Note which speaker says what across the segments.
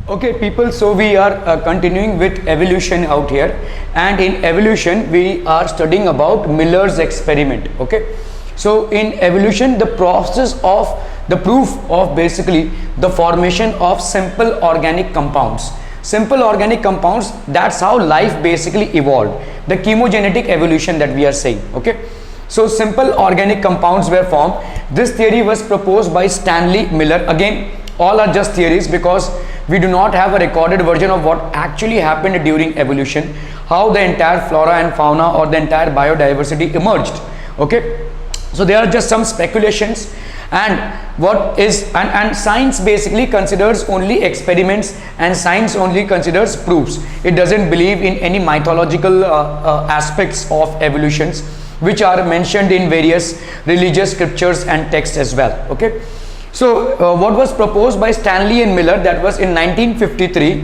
Speaker 1: Okay people, so we are continuing with evolution out here, and in evolution we are studying about Miller's experiment. Okay, so in evolution the process of the proof of basically the formation of simple organic compounds. Simple organic compounds, that's how life basically evolved, the chemogenetic evolution that we are saying. Okay, so simple organic compounds were formed. This theory was proposed by Stanley Miller. Again, all are just theories because we do not have a recorded version of what actually happened during evolution, how the entire flora and fauna or the entire biodiversity emerged. Okay, so there are just some speculations, and what is and science basically considers only experiments, and science only considers proofs. It doesn't believe in any mythological aspects of evolutions which are mentioned in various religious scriptures and texts as well. Okay, so what was proposed by Stanley and Miller, that was in 1953.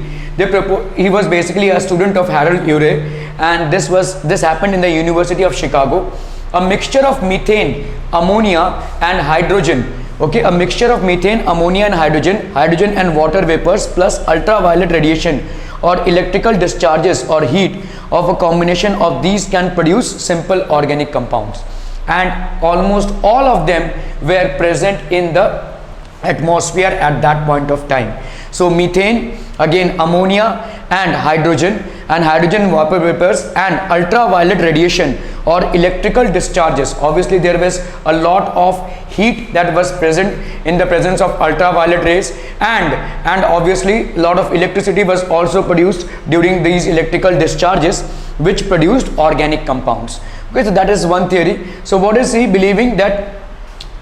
Speaker 1: He was basically a student of Harold Urey, and this happened in the University of Chicago. A mixture of methane, ammonia and hydrogen. Okay, a mixture of methane, ammonia and hydrogen and water vapors plus ultraviolet radiation or electrical discharges or heat of a combination of these can produce simple organic compounds, and almost all of them were present in the atmosphere at that point of time. So methane, again ammonia and hydrogen vapor vapors and ultraviolet radiation or electrical discharges. Obviously there was a lot of heat that was present in the presence of ultraviolet rays, and obviously a lot of electricity was also produced during these electrical discharges, which produced organic compounds. Okay, so that is one theory. So what is he believing? That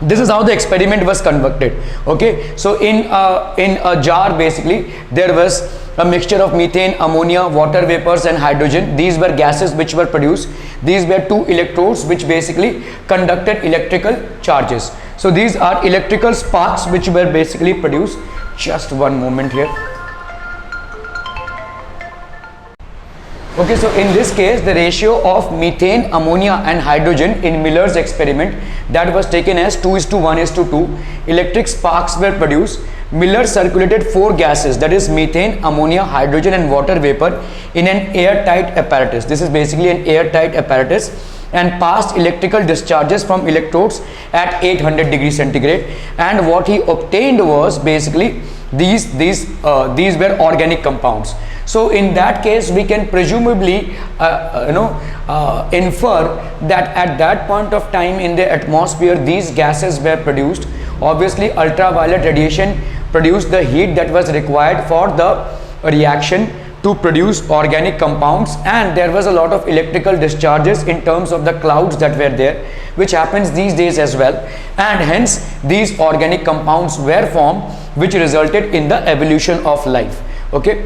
Speaker 1: this is how the experiment was conducted. Okay, so in a jar basically there was a mixture of methane, ammonia, water vapors and hydrogen. These were gases which were produced. These were two electrodes which basically conducted electrical charges. So these are electrical sparks which were basically produced. Just one moment here. Okay, so in this case the ratio of methane, ammonia and hydrogen in Miller's experiment, that was taken as 2:1:2. Electric sparks were produced. Miller circulated 4 gases, that is methane, ammonia, hydrogen and water vapor, in an airtight apparatus. This is basically an airtight apparatus, and passed electrical discharges from electrodes at 800 degrees centigrade, and what he obtained was basically these were organic compounds. So in that case we can presumably infer that at that point of time in the atmosphere these gases were produced. Obviously ultraviolet radiation produced the heat that was required for the reaction to produce organic compounds, and there was a lot of electrical discharges in terms of the clouds that were there, which happens these days as well, and hence these organic compounds were formed, which resulted in the evolution of life. Okay,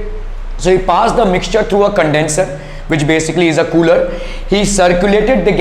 Speaker 1: so he passed the mixture through a condenser, which basically is a cooler. He circulated the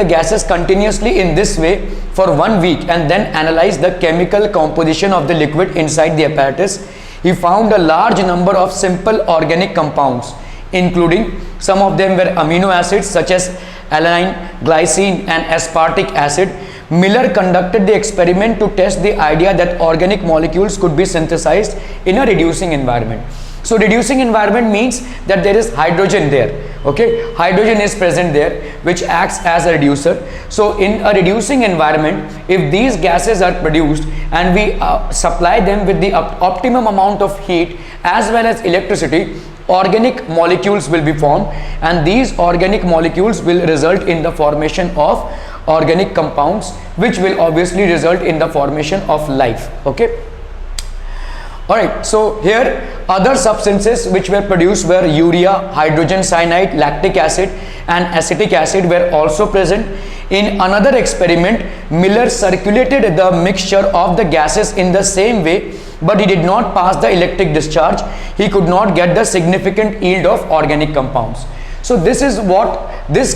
Speaker 1: gases continuously in this way for 1 week, and then analyzed the chemical composition of the liquid inside the apparatus. He found a large number of simple organic compounds, including some of them were amino acids such as alanine, glycine and aspartic acid. Miller conducted the experiment to test the idea that organic molecules could be synthesized in a reducing environment. So reducing environment means that there is hydrogen there. Okay, hydrogen is present there, which acts as a reducer. So in a reducing environment, if these gases are produced and we supply them with the optimum amount of heat as well as electricity, organic molecules will be formed, and these organic molecules will result in the formation of organic compounds, which will obviously result in the formation of life. Okay, all right, so here other substances which were produced were urea, hydrogen cyanide, lactic acid and acetic acid were also present. In another experiment, Miller circulated the mixture of the gases in the same way, but he did not pass the electric discharge. He could not get the significant yield of organic compounds. So this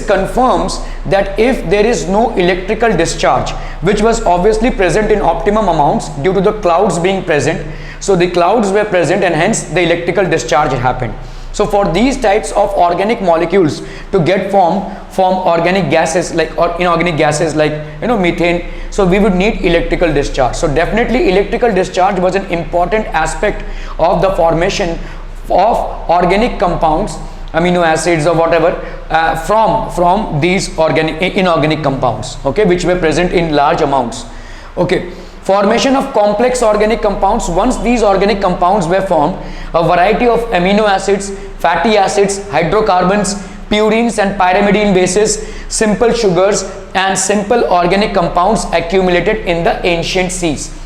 Speaker 1: confirms that if there is no electrical discharge, which was obviously present in optimum amounts due to the clouds being present, so the clouds were present and hence the electrical discharge happened. So for these types of organic molecules to get form organic gases like or inorganic gases like methane, so we would need electrical discharge. So definitely electrical discharge was an important aspect of the formation of organic compounds, amino acids or whatever, from these inorganic compounds, okay, which were present in large amounts. Okay, formation of complex organic compounds. Once these organic compounds were formed, a variety of amino acids, fatty acids, hydrocarbons, purines and pyrimidine bases, simple sugars and simple organic compounds accumulated in the ancient seas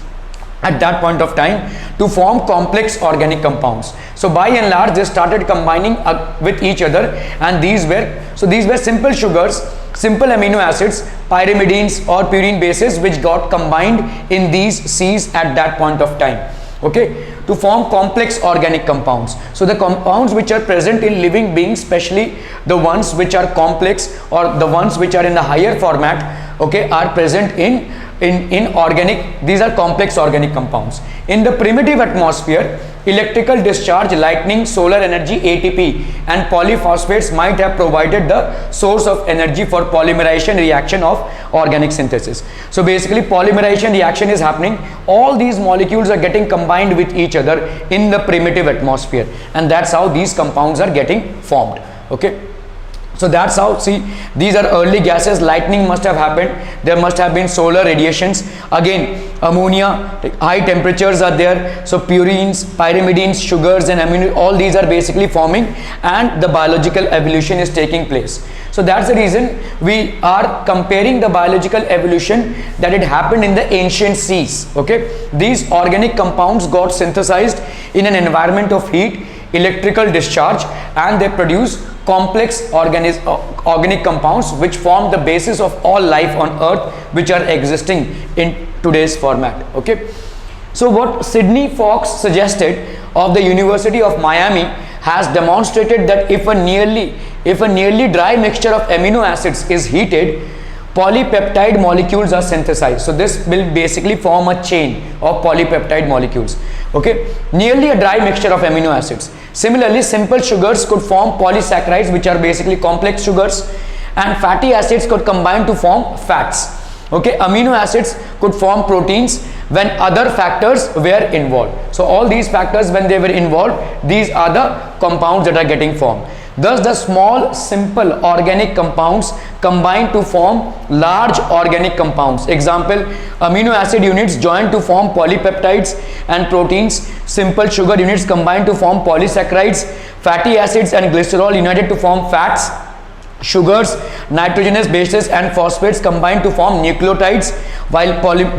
Speaker 1: at that point of time to form complex organic compounds. So by and large they started combining with each other, and these were simple sugars, simple amino acids, pyrimidines or purine bases which got combined in these seas at that point of time, okay, to form complex organic compounds. So the compounds which are present in living beings, especially the ones which are complex or the ones which are in the higher format, okay, are present in organic, these are complex organic compounds. In the primitive atmosphere, electrical discharge, lightning, solar energy, ATP and polyphosphates might have provided the source of energy for polymerization reaction of organic synthesis. So basically polymerization reaction is happening, all these molecules are getting combined with each other in the primitive atmosphere, and that's how these compounds are getting formed, okay. So that's how, see, these are early gases, lightning must have happened, there must have been solar radiations, again ammonia, high temperatures are there, so purines, pyrimidines, sugars and amino, all these are basically forming and the biological evolution is taking place. So that's the reason we are comparing the biological evolution that it happened in the ancient seas, okay. These organic compounds got synthesized in an environment of heat, electrical discharge, and they produce complex organic compounds which form the basis of all life on earth which are existing in today's format, okay. So what Sidney Fox suggested of the University of Miami has demonstrated that if a nearly dry mixture of amino acids is heated, polypeptide molecules are synthesized. So this will basically form a chain of polypeptide molecules, okay, nearly a dry mixture of amino acids. Similarly, simple sugars could form polysaccharides which are basically complex sugars, and fatty acids could combine to form fats, okay. Amino acids could form proteins when other factors were involved. So all these factors, when they were involved, these are the compounds that are getting formed. Thus the small simple organic compounds combine to form large organic compounds. Example, amino acid units join to form polypeptides and proteins, simple sugar units combine to form polysaccharides, fatty acids and glycerol united to form fats, sugars, nitrogenous bases and phosphates combine to form nucleotides,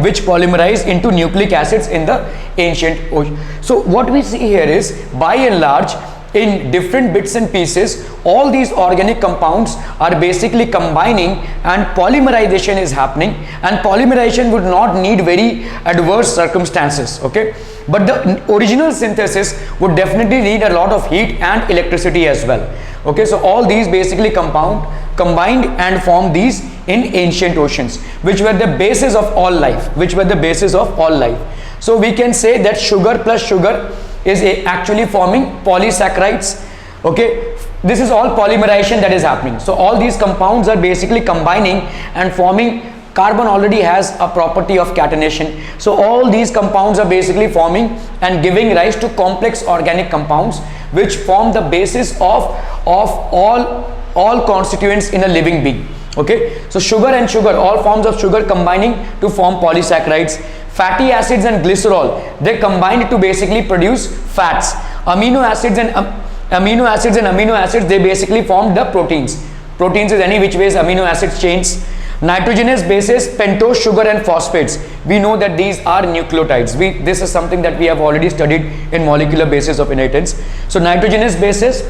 Speaker 1: which polymerize into nucleic acids in the ancient ocean. So what we see here is, by and large, in different bits and pieces, all these organic compounds are basically combining and polymerization is happening, and polymerization would not need very adverse circumstances, okay, but the original synthesis would definitely need a lot of heat and electricity as well, okay. So all these basically combined and formed these in ancient oceans, which were the basis of all life, So we can say that sugar plus sugar is actually forming polysaccharides, okay. This is all polymerization that is happening. So all these compounds are basically combining and forming. Carbon already has a property of catenation, so all these compounds are basically forming and giving rise to complex organic compounds which form the basis of all constituents in a living being, okay. So sugar and sugar, all forms of sugar combining to form polysaccharides. Fatty acids and glycerol, they combine to basically produce fats. Amino acids and amino acids, they basically form the proteins. Proteins is any which ways amino acids chains. Nitrogenous bases, pentose sugar and phosphates, we know that these are nucleotides. This is something that we have already studied in molecular basis of inheritance. So nitrogenous bases,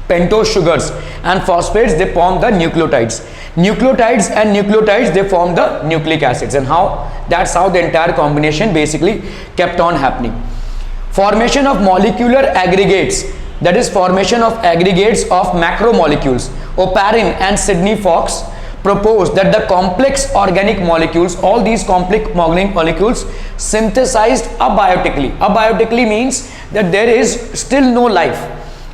Speaker 1: pentose sugars and phosphates, they form the nucleotides. Nucleotides and nucleotides, they form the nucleic acids, and that's how the entire combination basically kept on happening. Formation of molecular aggregates, that is formation of aggregates of macromolecules. Oparin and Sidney Fox proposed that the complex organic molecules, all these complex organic molecules, synthesized abiotically. Abiotically means that there is still no life.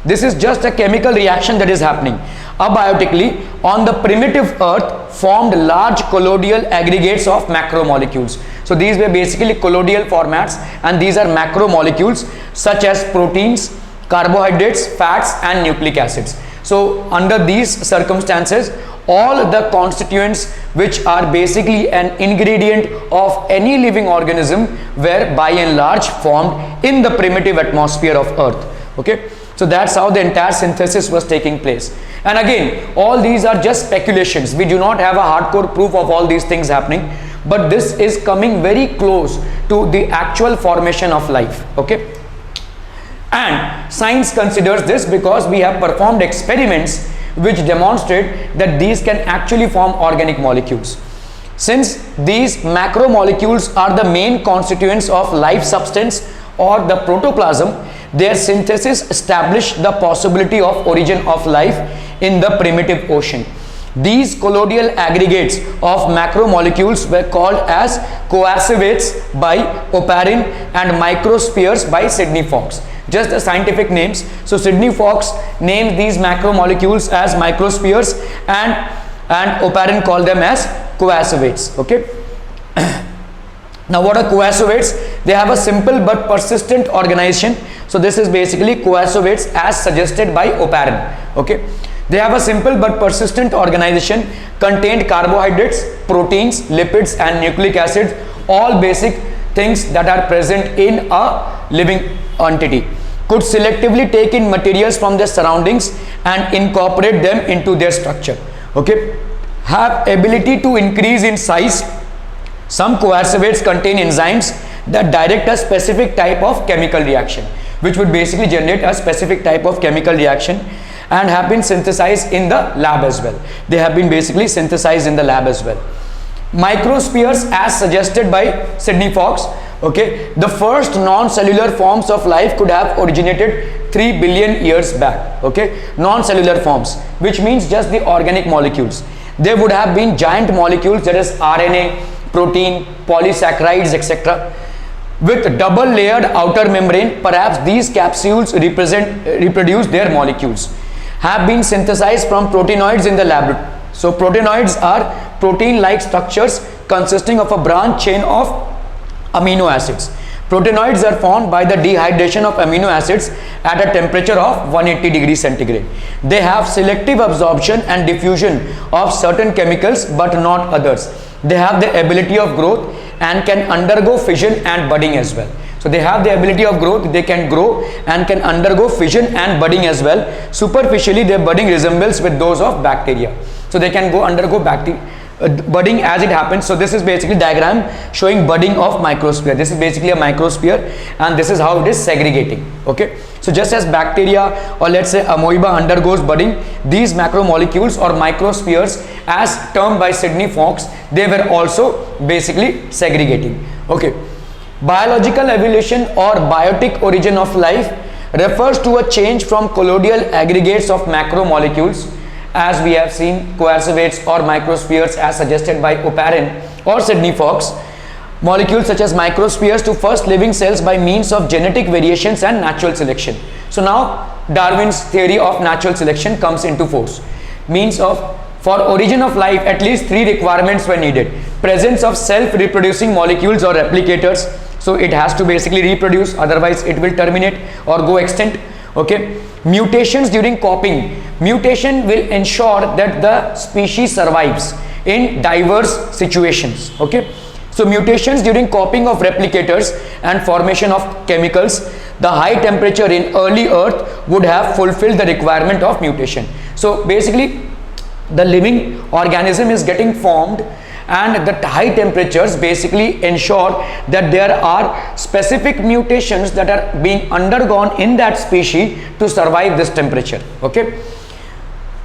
Speaker 1: This is just a chemical reaction that is happening. Abiotically, on the primitive earth formed large colloidal aggregates of macromolecules. So these were basically colloidal formats, and these are macromolecules such as proteins, carbohydrates, fats and nucleic acids. So under these circumstances, all the constituents which are basically an ingredient of any living organism were by and large formed in the primitive atmosphere of earth. Okay, so that's how the entire synthesis was taking place. And again, all these are just speculations. We do not have a hardcore proof of all these things happening, but this is coming very close to the actual formation of life. Okay, and science considers this because we have performed experiments which demonstrate that these can actually form organic molecules. Since these macromolecules are the main constituents of life substance or the protoplasm, their synthesis established the possibility of origin of life in the primitive ocean. These colloidal aggregates of macromolecules were called as coacervates by Oparin and microspheres by Sidney Fox. Just the scientific names. So Sidney Fox named these macromolecules as microspheres, and Oparin called them as coacervates. Okay. Now what are coacervates? They have a simple but persistent organization. So this is basically coacervates as suggested by Oparin. Okay. They have a simple but persistent organization, contained carbohydrates, proteins, lipids and nucleic acids, all basic things that are present in a living entity. Could selectively take in materials from their surroundings and incorporate them into their structure. Okay. Have ability to increase in size. Some coacervates contain enzymes that direct a specific type of chemical reaction, which would basically generate a specific type of chemical reaction, and have been synthesized in the lab as well. They have been basically synthesized in the lab as well. Microspheres as suggested by Sidney Fox. Okay, the first non-cellular forms of life could have originated 3 billion years back. Okay, non-cellular forms, which means just the organic molecules. They would have been giant molecules, that is RNA, protein, polysaccharides, etc. With double layered outer membrane. Perhaps these capsules reproduce their molecules. Have been synthesized from proteinoids in the laboratory. So proteinoids are protein-like structures consisting of a branch chain of amino acids. Proteinoids are formed by the dehydration of amino acids at a temperature of 180 degrees centigrade. They have selective absorption and diffusion of certain chemicals but not others. They have the ability of growth and can undergo fission and budding as well. So they have the ability of growth, they can grow and can undergo fission and budding as well. Superficially their budding resembles with those of bacteria. So they can undergo budding as it happens. So this is basically diagram showing budding of microsphere. This is basically a microsphere and this is how it is segregating. Okay, so just as bacteria or let's say amoeba undergoes budding, these macromolecules or microspheres as termed by Sidney Fox, they were also basically segregating. Okay, biological evolution or biotic origin of life refers to a change from colloidal aggregates of macromolecules, as we have seen coacervates or microspheres as suggested by Oparin or Sidney Fox, molecules such as microspheres, to first living cells by means of genetic variations and natural selection. So now Darwin's theory of natural selection comes into force. Means of for origin of life at least 3 requirements were needed. Presence of self-reproducing molecules or replicators. So it has to basically reproduce, otherwise it will terminate or go extinct. Okay, mutations during coping. Mutation will ensure that the species survives in diverse situations. Okay, so mutations during coping of replicators and formation of chemicals. The high temperature in early earth would have fulfilled the requirement of mutation. So basically the living organism is getting formed, and the high temperatures basically ensure that there are specific mutations that are being undergone in that species to survive this temperature. Okay,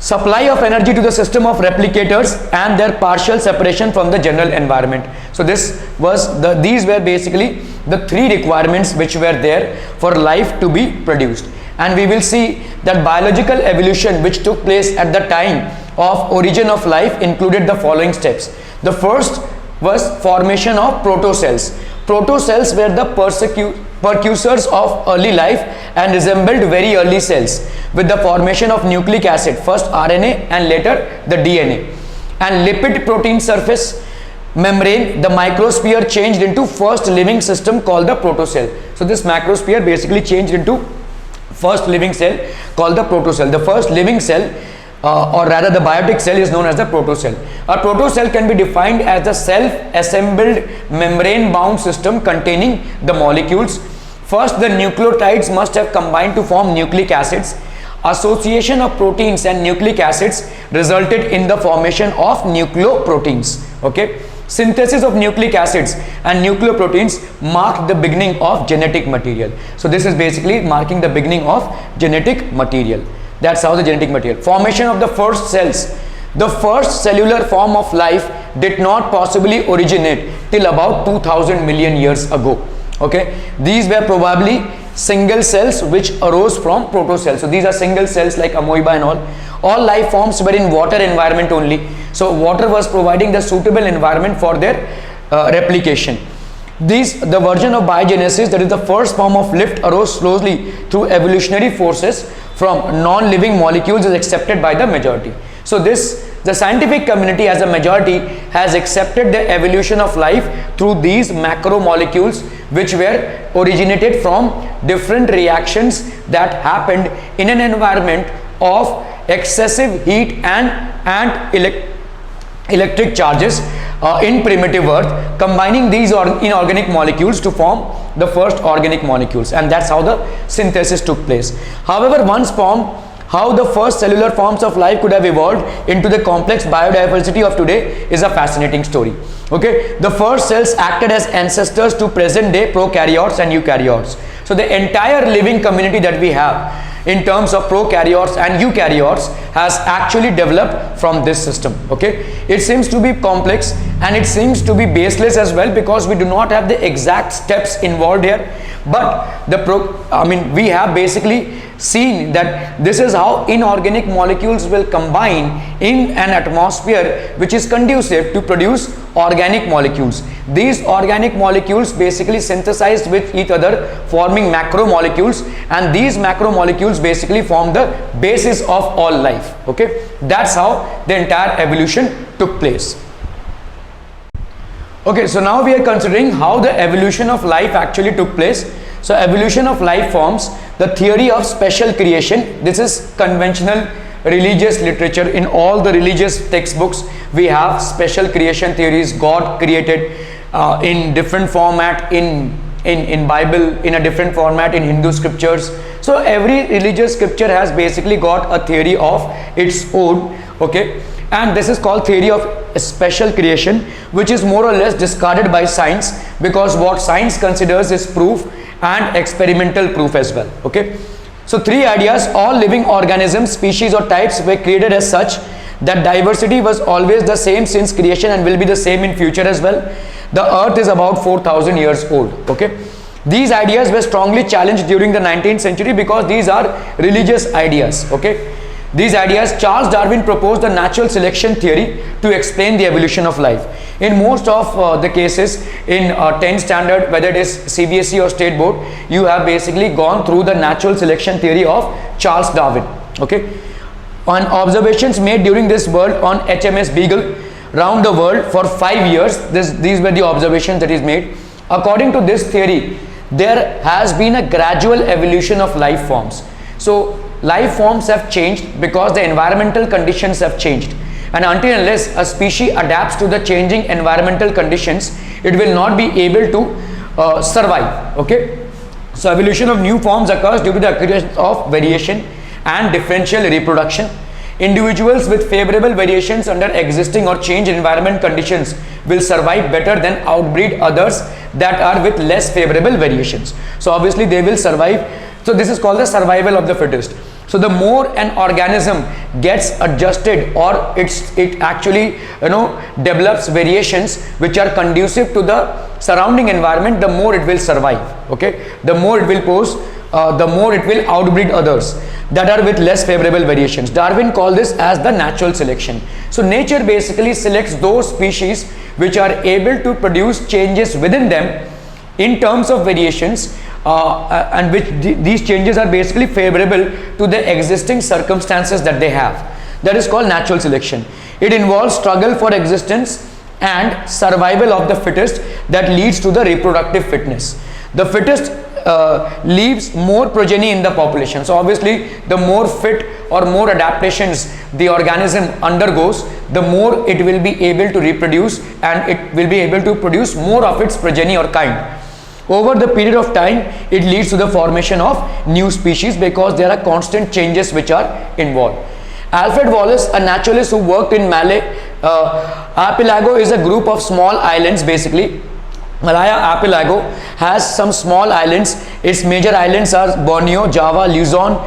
Speaker 1: supply of energy to the system of replicators and their partial separation from the general environment. So these were basically the 3 requirements which were there for life to be produced. And we will see that biological evolution which took place at the time of origin of life included the following steps. The first was formation of protocells. Protocells were the precursors of early life and resembled very early cells with the formation of nucleic acid, first RNA and later the DNA, and lipid protein surface membrane. The microsphere changed into first living system called the protocell. So this macrosphere basically changed into first living cell called the protocell. The first living cell or rather the biotic cell is known as the protocell. A protocell can be defined as the self-assembled membrane-bound system containing the molecules. First, the nucleotides must have combined to form nucleic acids. Association of proteins and nucleic acids resulted in the formation of nucleoproteins. Okay. Synthesis of nucleic acids and nucleoproteins marked the beginning of genetic material. So this is basically marking the beginning of genetic material. That's how the genetic material. Formation of the first cells. The first cellular form of life did not possibly originate till about 2000 million years ago. Okay, these were probably single cells which arose from protocells. So these are single cells like amoeba and all. All life forms were in water environment only. So water was providing the suitable environment for their replication. The version of biogenesis, that is the first form of life, arose slowly through evolutionary forces from non-living molecules, is accepted by the majority. So the scientific community as a majority has accepted the evolution of life through these macromolecules which were originated from different reactions that happened in an environment of excessive heat and electric charges in primitive earth, combining these inorganic molecules to form the first organic molecules, and that's how the synthesis took place. However, once formed, how the first cellular forms of life could have evolved into the complex biodiversity of today is a fascinating story. Okay, the first cells acted as ancestors to present day prokaryotes and eukaryotes. So the entire living community that we have in terms of prokaryotes and eukaryotes has actually developed from this system. Okay, it seems to be complex and it seems to be baseless as well, because we do not have the exact steps involved here, but we have basically seen that this is how inorganic molecules will combine in an atmosphere which is conducive to produce organic molecules. These organic molecules basically synthesized with each other, forming macromolecules, and these macromolecules basically form the basis of all life. Okay, that's how the entire evolution took place. Okay, so now we are considering how the evolution of life actually took place. So evolution of life forms, the theory of special creation. This is conventional religious literature. In all the religious textbooks we have special creation theories. God created in different format in Bible, in a different format in Hindu scriptures. So every religious scripture has basically got a theory of its own. Okay, and this is called theory of special creation, which is more or less discarded by science, because what science considers is proof and experimental proof as well. Okay, so three ideas: all living organisms, species or types were created as such that diversity was always the same since creation and will be the same in future as well. The earth is about 4,000 years old. Okay, these ideas were strongly challenged during the 19th century because these are religious ideas. Okay, these ideas, Charles Darwin proposed the natural selection theory to explain the evolution of life. In most of the cases in 10th standard, whether it is CBSE or state board, you have basically gone through the natural selection theory of Charles Darwin. Okay, on observations made during this world on HMS Beagle round the world for 5 years, these were the observations that is made. According to this theory, there has been a gradual evolution of life forms. So life forms have changed because the environmental conditions have changed, and until and unless a species adapts to the changing environmental conditions, it will not be able to survive. Okay, so evolution of new forms occurs due to the occurrence of variation and differential reproduction. Individuals with favorable variations under existing or changed environment conditions will survive better than outbreed others that are with less favorable variations. So obviously they will survive. So this is called the survival of the fittest. So the more an organism gets adjusted, or it actually develops variations which are conducive to the surrounding environment, the more it will survive. Okay, the more it will pose, the more it will outbreed others that are with less favorable variations. Darwin called this as the natural selection. So nature basically selects those species which are able to produce changes within them in terms of variations, and which these changes are basically favorable to the existing circumstances that they have. That is called natural selection. It involves struggle for existence and survival of the fittest that leads to the reproductive fitness. The fittest leaves more progeny in the population. So obviously the more fit or more adaptations the organism undergoes, the more it will be able to reproduce, and it will be able to produce more of its progeny or kind. Over the period of time, it leads to the formation of new species because there are constant changes which are involved. Alfred Wallace, a naturalist who worked in Malay Archipelago, is a group of small islands. Basically, Malaya Archipelago has some small islands. Its major islands are Borneo, Java, Luzon,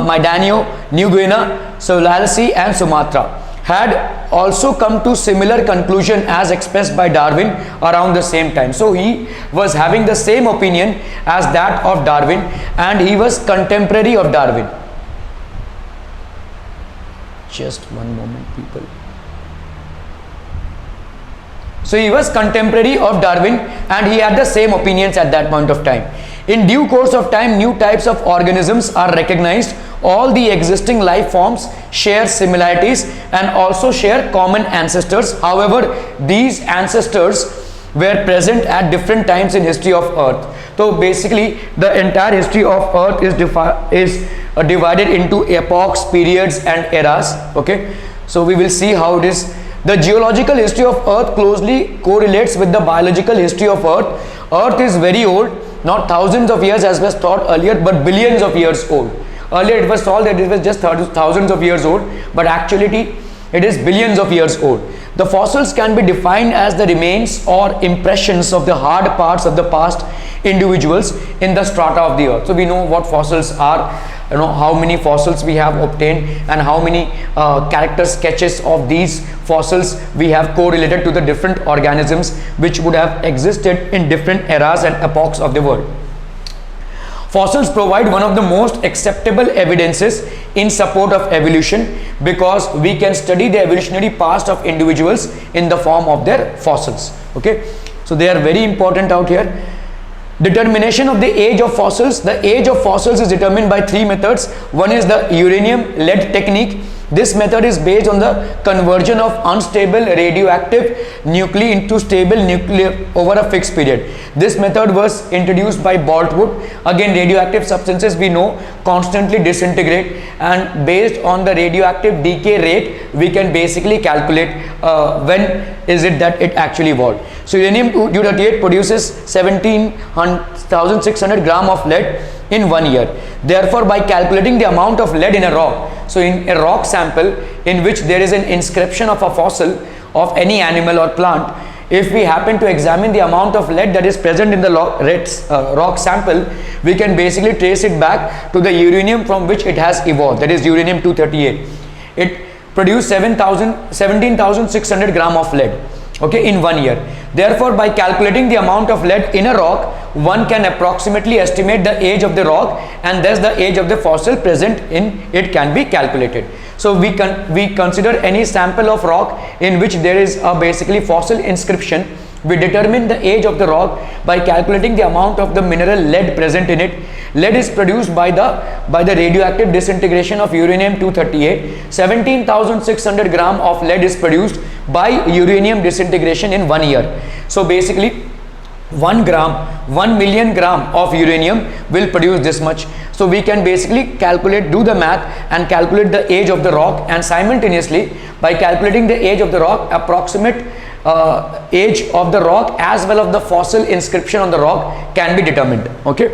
Speaker 1: Mindanao, New Guinea, Sulawesi and Sumatra. Had also come to similar conclusion as expressed by Darwin around the same time. So he was having the same opinion as that of Darwin, and he was contemporary of Darwin. Just one moment, people. So he was contemporary of Darwin, and he had the same opinions at that point of time. In due course of time, new types of organisms are recognized. All the existing life forms share similarities and also share common ancestors. However, these ancestors were present at different times in history of Earth. So basically, the entire history of Earth is divided into epochs, periods and eras. Okay, so we will see how it is. The geological history of Earth closely correlates with the biological history of Earth. Earth is very old, not thousands of years as was thought earlier, but billions of years old. Earlier it was thought that it was just thousands of years old, but actually it is billions of years old. The fossils can be defined as the remains or impressions of the hard parts of the past individuals in the strata of the earth. So we know what fossils are, you know how many fossils we have obtained, and how many character sketches of these fossils we have correlated to the different organisms which would have existed in different eras and epochs of the world. Fossils provide one of the most acceptable evidences in support of evolution, because we can study the evolutionary past of individuals in the form of their fossils. Okay, so they are very important out here. Determination of the age of fossils. The age of fossils is determined by three methods. One is the uranium lead technique. This method is based on the conversion of unstable radioactive nuclei into stable nuclei over a fixed period. This method was introduced by Boltwood. Again, radioactive substances we know constantly disintegrate, and based on the radioactive decay rate we can basically calculate when is it that it actually evolved. So uranium-238 produces 17,600 gram of lead in 1 year. Therefore, by calculating the amount of lead in a rock, so in a rock sample in which there is an inscription of a fossil of any animal or plant, if we happen to examine the amount of lead that is present in the rock sample, we can basically trace it back to the uranium from which it has evolved, that is uranium-238. It produced 17,600 gram of lead, okay, in 1 year. Therefore, by calculating the amount of lead in a rock, one can approximately estimate the age of the rock, and thus the age of the fossil present in it can be calculated. So we consider any sample of rock in which there is a basically fossil inscription. We determine the age of the rock by calculating the amount of the mineral lead present in it. Lead is produced by the radioactive disintegration of uranium-238. 17,600 gram of lead is produced by uranium disintegration in 1 year. So basically 1 million gram of uranium will produce this much. So we can basically do the math and calculate the age of the rock, and simultaneously by calculating the age of the rock, approximate age of the rock as well as the fossil inscription on the rock can be determined. Okay.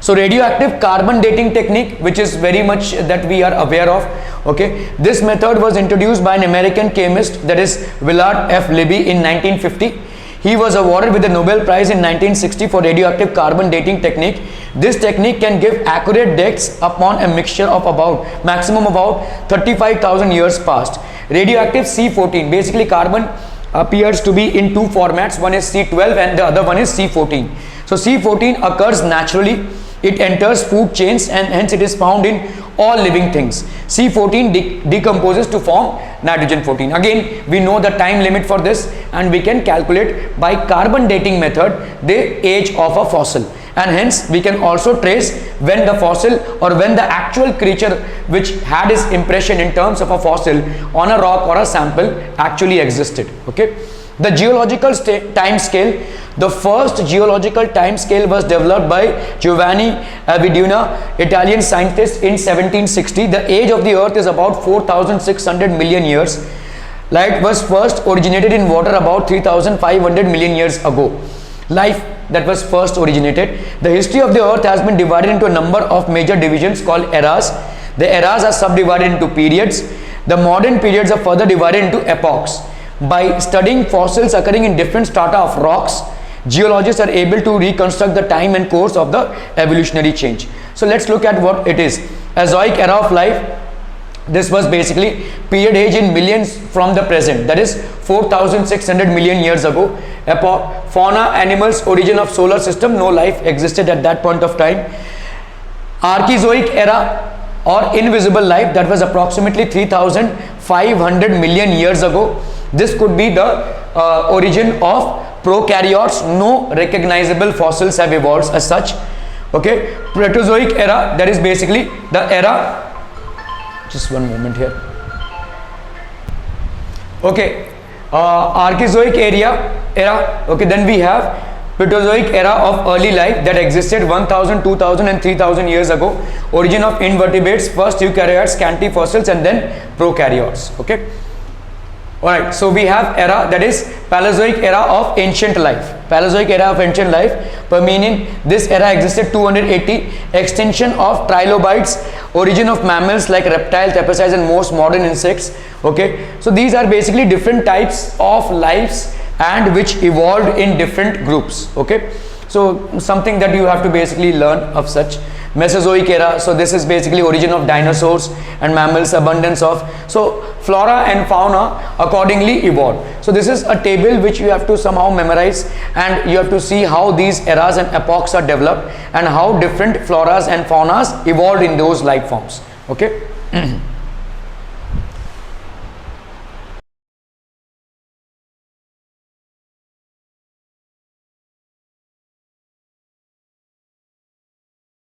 Speaker 1: So radioactive carbon dating technique, which is very much that we are aware of. Okay, this method was introduced by an American chemist, that is Willard F. Libby, in 1950. He was awarded with the Nobel Prize in 1960 for radioactive carbon dating technique. This technique can give accurate dates upon a mixture of maximum about 35,000 years past. Radioactive C14, basically carbon appears to be in two formats. One is C12 and the other one is C14. So C14 occurs naturally. It enters food chains and hence it is found in all living things. C14 decomposes to form nitrogen 14. Again, we know the time limit for this, and we can calculate by carbon dating method the age of a fossil, and hence we can also trace when the fossil or when the actual creature which had its impression in terms of a fossil on a rock or a sample actually existed. Okay. The geological time scale, the first geological time scale was developed by Giovanni Aviduna, Italian scientist, in 1760. The age of the earth is about 4,600 million years. Light was first originated in water about 3,500 million years ago. Life that was first originated. The history of the earth has been divided into a number of major divisions called eras. The eras are subdivided into periods. The modern periods are further divided into epochs. By studying fossils occurring in different strata of rocks, geologists are able to reconstruct the time and course of the evolutionary change. So let's look at what it is. Azoic era of life. This was basically period age in millions from the present, that is 4,600 million years ago. Epoch, fauna, animals, origin of solar system, no life existed at that point of time. Archeozoic era or invisible life, that was approximately 3,500 million years ago. This could be the origin of prokaryotes. No recognizable fossils have evolved as such. Okay. Proterozoic era, that is basically the era, just one moment here. Okay. Archeozoic era. Okay, then we have Proterozoic era of early life that existed 1,000, 2,000 and 3,000 years ago. Origin of invertebrates, first eukaryotes, scanty fossils, and then prokaryotes. Okay. Alright, so we have era, that is Paleozoic era of ancient life. Paleozoic era of ancient life, meaning this era existed 280. Extinction of trilobites, origin of mammals like reptiles, tapirids and most modern insects. Okay, so these are basically different types of lives and which evolved in different groups. Okay, so something that you have to basically learn of such. Mesozoic era, so this is basically origin of dinosaurs and mammals, abundance of, so flora and fauna accordingly evolved. So this is a table which you have to somehow memorize, and you have to see how these eras and epochs are developed and how different floras and faunas evolved in those life forms. Okay.